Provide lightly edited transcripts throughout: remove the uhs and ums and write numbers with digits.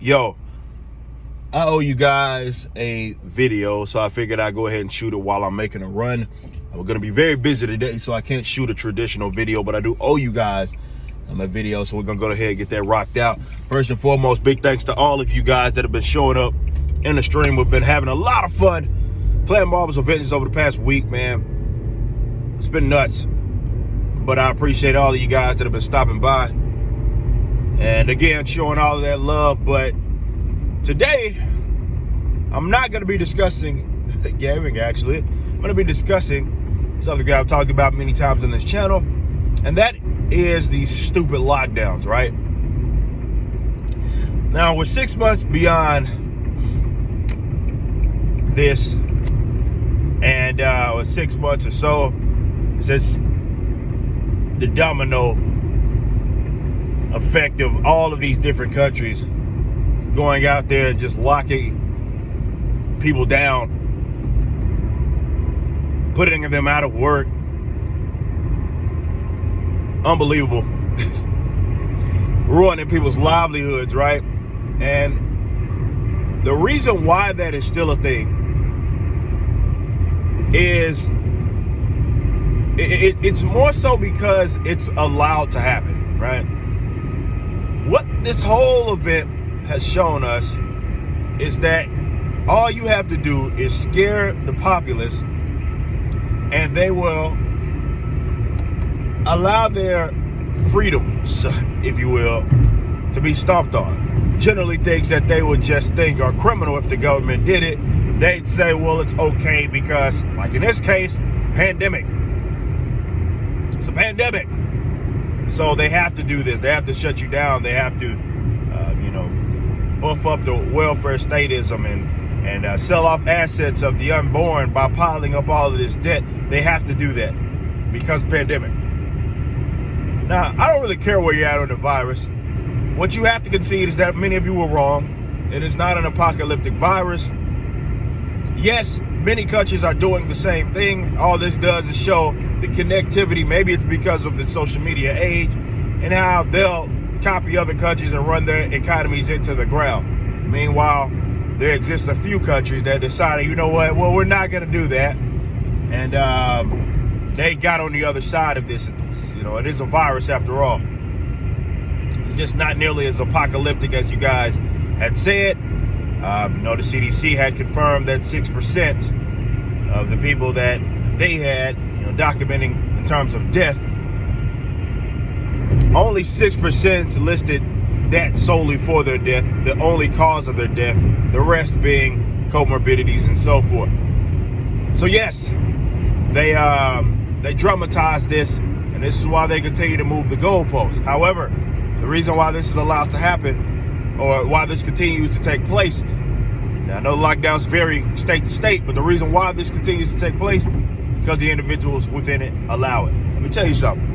Yo, I owe you guys a video, so I figured I'd go ahead and shoot it while I'm making a run. We're going to be very busy today, so I can't shoot a traditional video, but I do owe you guys a video, so we're going to go ahead and get that rocked out. First and foremost, big thanks to all of you guys that have been showing up in the stream. We've been having a lot of fun playing Marvel's Avengers over the past week, man. It's been nuts, but I appreciate all of you guys that have been stopping by. And again, showing all of that love, but today, I'm not going to be discussing gaming, actually. I'm going to be discussing something that I've talked about many times on this channel, and that is these stupid lockdowns, right? Now, we're 6 months beyond this, and 6 months or so since the domino effect of all of these different countries going out there and just locking people down, putting them out of work. Unbelievable. Ruining people's livelihoods, right? And the reason why that is still a thing is it's more so because it's allowed to happen, right? What this whole event has shown us is that all you have to do is scare the populace and they will allow their freedoms, if you will, to be stomped on. Generally things that they would just think are criminal if the government did it, they'd say, well, it's okay because, like in this case, pandemic. It's a pandemic. So they have to do this. They have to shut you down. They have to, buff up the welfare statism and sell off assets of the unborn by piling up all of this debt. They have to do that because of the pandemic. Now, I don't really care where you're at on the virus. What you have to concede is that many of you were wrong. It is not an apocalyptic virus. Yes, many countries are doing the same thing. All this does is show the connectivity. Maybe it's because of the social media age and how they'll copy other countries and run their economies into the ground. Meanwhile, there exists a few countries that decided, you know what, well, we're not going to do that. And they got on the other side of this. It is a virus after all. It's just not nearly as apocalyptic as you guys had said. The CDC had confirmed that 6% of the people that they had, documenting in terms of death, only 6% listed that solely for their death, the only cause of their death, the rest being comorbidities and so forth. So yes, they dramatized this, and this is why they continue to move the goalposts. However, the reason why this is allowed to happen, or why this continues to take place, now I know lockdowns vary state to state, but the reason why this continues to take place, because the individuals within it allow it. Let me tell you something.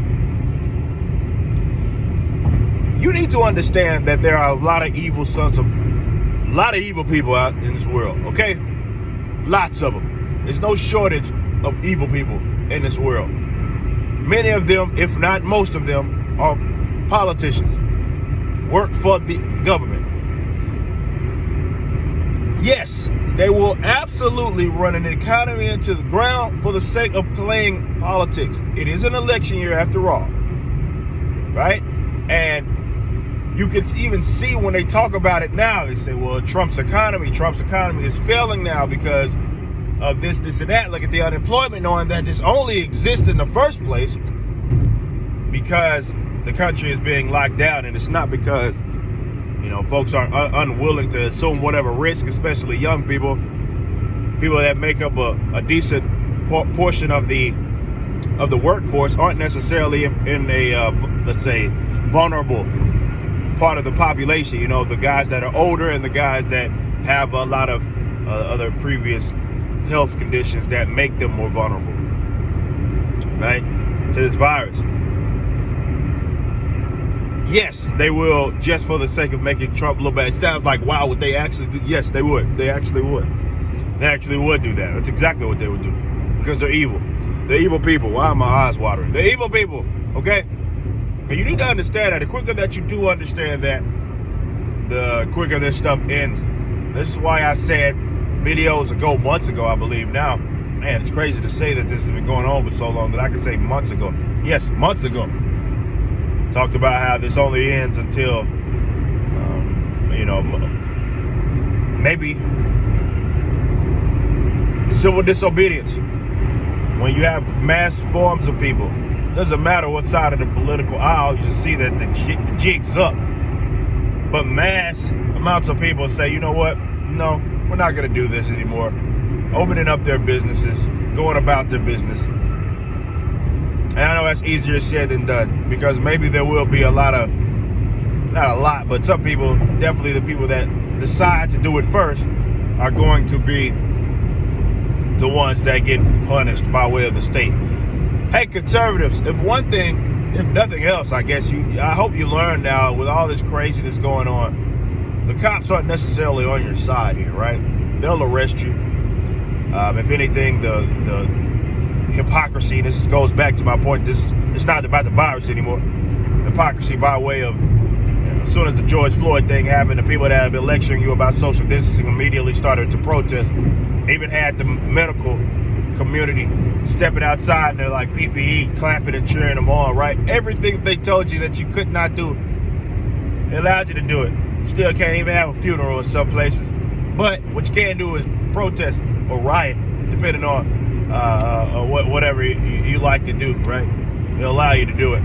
You need to understand that there are a lot of evil people out in this world, okay? Lots of them. There's no shortage of evil people in this world. Many of them, if not most of them, are politicians, work for the government. Yes, they will absolutely run an economy into the ground for the sake of playing politics. It is an election year after all, right? And you can even see when they talk about it now, they say, well, Trump's economy is failing now because of this, and that. Look at the unemployment, knowing that this only exists in the first place because the country is being locked down, and it's not because folks are unwilling to assume whatever risk, especially young people that make up a decent portion of the workforce aren't necessarily in a let's say vulnerable part of the population. The guys that are older and the guys that have a lot of other previous health conditions that make them more vulnerable, right, to this virus. Yes, they will, just for the sake of making Trump look bad. It sounds like, wow, would they actually do? Yes, they would. They actually would. They actually would do that. That's exactly what they would do. Because they're evil. They're evil people. Why are my eyes watering? They're evil people, okay? And you need to understand that. The quicker that you do understand that, the quicker this stuff ends. This is why I said videos ago, months ago, I believe now. Man, it's crazy to say that this has been going on for so long that I can say months ago. Yes, months ago. Talked about how this only ends until, maybe civil disobedience. When you have mass forms of people, doesn't matter what side of the political aisle, you just see that the jig's up. But mass amounts of people say, you know what? No, we're not going to do this anymore. Opening up their businesses, going about their business. And I know that's easier said than done, because maybe there will be not a lot, but some people, definitely the people that decide to do it first, are going to be the ones that get punished by way of the state. Hey, conservatives, if nothing else, I hope you learn now, with all this craziness going on, the cops aren't necessarily on your side here, right? They'll arrest you. If anything, the hypocrisy, this goes back to my point, it's not about the virus anymore. Hypocrisy by way of, as soon as the George Floyd thing happened, the people that have been lecturing you about social distancing immediately started to protest. Even had the medical community stepping outside and they're like PPE, clapping and cheering them on, right? Everything they told you that you could not do, they allowed you to do it. Still can't even have a funeral in some places. But what you can do is protest or riot, depending on whatever you like to do, right? They'll allow you to do it.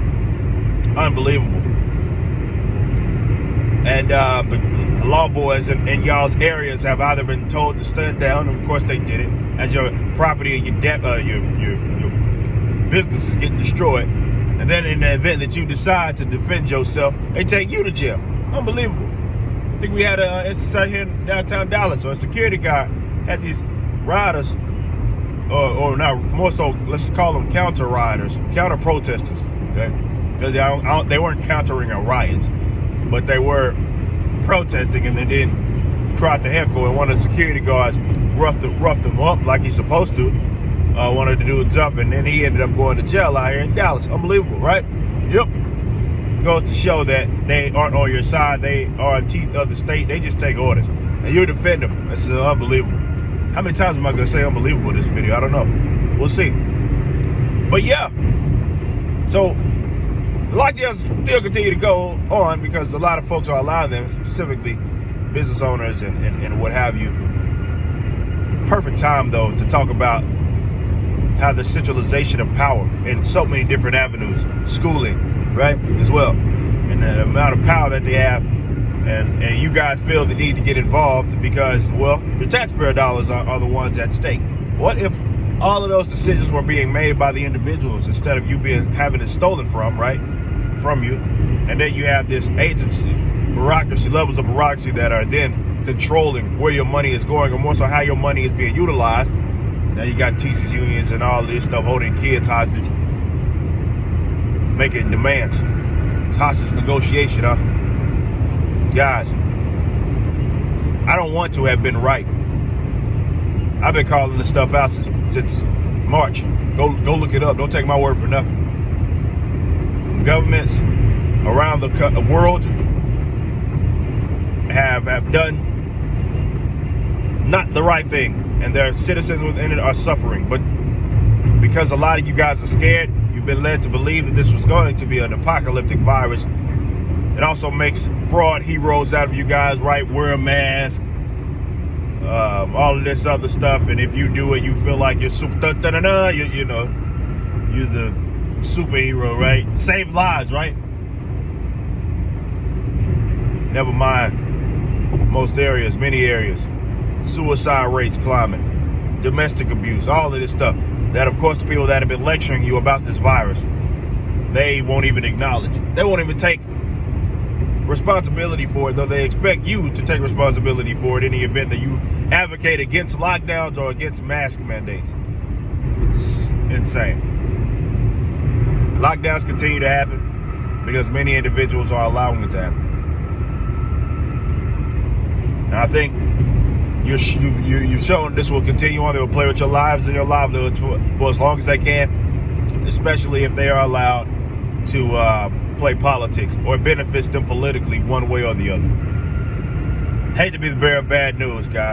Unbelievable. And the law boys in y'all's areas have either been told to stand down, and of course they did it, as your property and your business is getting destroyed. And then in the event that you decide to defend yourself, they take you to jail. Unbelievable. I think we had an instance out here in downtown Dallas, where a security guard had these riders, or not, more so, let's call them counter riders, counter protesters, okay? Because they weren't countering a riot, but they were protesting, and they didn't try to heckle, and one of the security guards roughed him up like he's supposed to, wanted to do a jump, and then he ended up going to jail out here in Dallas. Unbelievable, right? Yep. Goes to show that they aren't on your side. They are teeth of the state. They just take orders, and you defend them. That's unbelievable. How many times am I going to say unbelievable in this video? I don't know. We'll see. But yeah, so lockdowns still continue to go on because a lot of folks are allowing them, specifically business owners and what have you. Perfect time, though, to talk about how the centralization of power in so many different avenues, schooling, right, as well, and the amount of power that they have, and you guys feel the need to get involved because, well, your taxpayer dollars are the ones at stake. What if all of those decisions were being made by the individuals instead of you having it stolen from you, and then you have this agency, bureaucracy, levels of bureaucracy that are then controlling where your money is going, or more so how your money is being utilized. Now you got teachers unions and all of this stuff holding kids hostage, making demands. It's hostage negotiation, huh? Guys, I don't want to have been right. I've been calling this stuff out since March. Go look it up. Don't take my word for nothing. Governments around the world have done not the right thing, and their citizens within it are suffering. But because a lot of you guys are scared, you've been led to believe that this was going to be an apocalyptic virus. It also makes fraud heroes out of you guys, right? Wear a mask, all of this other stuff, and if you do it, you feel like you're super, you know, you're the superhero, right? Save lives, right? Never mind, many areas, suicide rates climbing, domestic abuse, all of this stuff. That, of course, the people that have been lecturing you about this virus, they won't even acknowledge. They won't even take responsibility for it, though they expect you to take responsibility for it in the event that you advocate against lockdowns or against mask mandates. It's insane. Lockdowns continue to happen because many individuals are allowing it to happen. And I think you've shown this will continue on. They will play with your lives and your livelihoods for as long as they can, especially if they are allowed to play politics or it benefits them politically one way or the other. Hate to be the bearer of bad news, guys.